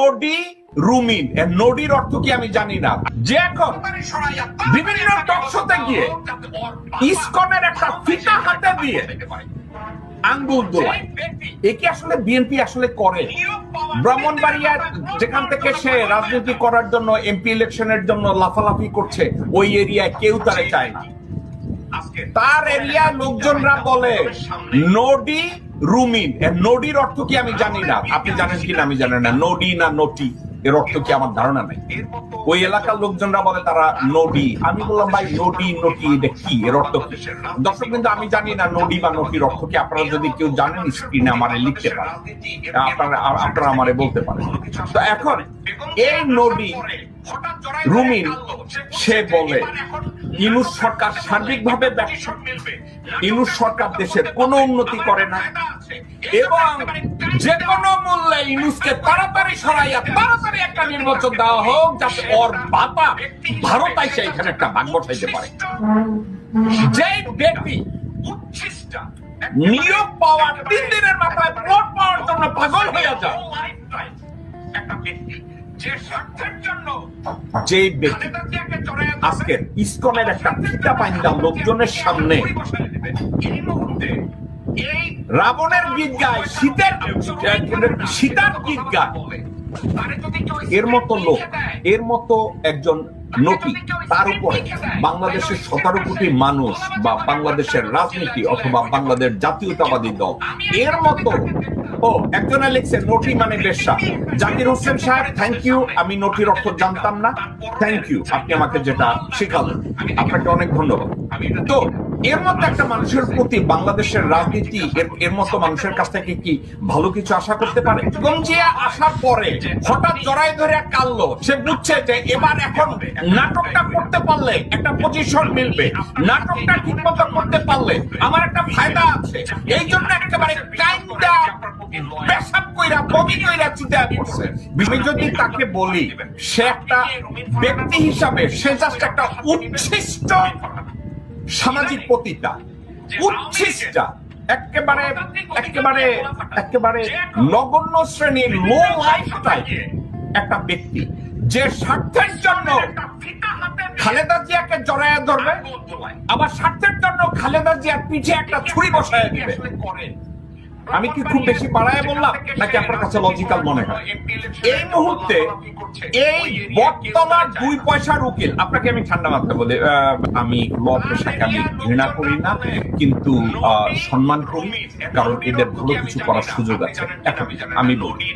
নডি রুমিন এর নডির অর্থ কি আমি জানি না, যে এখন বিভিন্ন টক শোতে গিয়ে ইসকনের একটা ফিতা হাতে দিয়ে আঙ্গুল দোলায়। এ কি আসলে বিএনপি আসলে করে? ব্রাহ্মণবাড়িয়ার যেখান থেকে সে রাজনীতি করার জন্য এমপি ইলেকশনের জন্য লাফালাফি করছে, ওই এরিয়ায় কেউ তারে চায় না। তার এরিয়া লোকজনরা বলে নডি রুমিন এর নডির অর্থ কি আমি জানি না, আপনি জানেন কিনা আমি জানি না। নডি না নটি এর অর্থ কি আমার ধারণা নাই। ওই এলাকার লোকজনরা বলে তারা নডি। আমি বললাম ভাই নডি নটি এটা কি, এর অর্থ কি? দর্শক কিন্তু আমি জানি না নডি বা নটির অর্থ কি। আপনারা যদি কেউ জানেন স্ক্রিনে আমারে লিখতে পারেন, আপনারা আমারে বলতে পারেন। তো এখন এই নডি রুমিন সে বলে ইউনূস সরকার সার্বিকভাবে ব্যর্থ, ইউনূস সরকার দেশের কোনো উন্নতি করে না এবং যে কোনো মূল্যে ইউনূসকে তাড়াতাড়ি সরাইয়া তাড়াতাড়ি একটা নির্বাচন দেওয়া হোক, যাতে ওর বাবা ভারত আইসে এখানে একটা ভাগ বসাইতে পারে। যে ব্যক্তি নিয়োগ পাওয়ার 3 দিনের মাথায় প্লট পাওয়ার জন্য পাগল হয়ে যায়, যে ব্যক্তি আজকের ইসকনের একটা ফিতা পাইন্দা লোকজনের সামনে রাবণের গীত গায়, সীতার গীত গায়, এর মতো লোক, এর মতো একজন নটি, তার উপরে বাংলাদেশের 17 কোটি মানুষ বা বাংলাদেশের রাজনীতি অথবা বাংলাদেশ জাতীয়তাবাদী দল এর মতো। ও একজনে লিখছে নটি মানে বেশ্যা। জাকির হোসেন সাহেব থ্যাংক ইউ, আমি নটির অর্থ জানতাম না, থ্যাংক ইউ, আপনি আমাকে যেটা শিখালেন, আপনাকে অনেক ধন্যবাদ। তো এর মতো একটা মানুষের প্রতি বাংলাদেশের রাজনীতি এর মতো মানুষের কাছ থেকে কি ভালো কিছু আশা করতে পারে? গঞ্জিয়া আসার পরে হঠাৎ জড়াই ধরে কাঁদলো, সে বুঝছে যে এবার এখন নাটকটা করতে পারলে একটা পজিশন মিলবে, নাটকটা ঠিক মতো করতে পারলে আমার একটা ফায়দা আছে। এই জন্য একেবারে কাইন্ডা পেশাব কইরা বমি কইরা চিন্তা করছে। আমি যদি তাকে বলি সে একটা ব্যক্তি হিসাবে সে জাস্ট একটা উচ্ছিষ্ট সামাজিক পতিতা, উচ্ছিষ্ট একেবারে একেবারে একেবারে নগণ্য শ্রেণীর লো লাইফ টাইপের একটা ব্যক্তি, যে স্বার্থের জন্য খালেদা জিয়াকে জড়াইয়া ধরবে, আবার স্বার্থের জন্য খালেদা জিয়ার পিঠে একটা ছুরি বসায় দিবে। আমি কি খুব বেশি পাড়ায় বললাম নাকি আপনার কাছে লজিক্যাল মনে হয়? এই মুহূর্তে এই বটতলার 2 পয়সার উকিল, আপনাকে আমি ঠান্ডা মাথায় বলি, আমি ল পেশাকে আমি ঘৃণা করি না, কিন্তু সম্মান করি, কারণ এদের ভালো কিছু করার সুযোগ আছে। এখন আমি বলি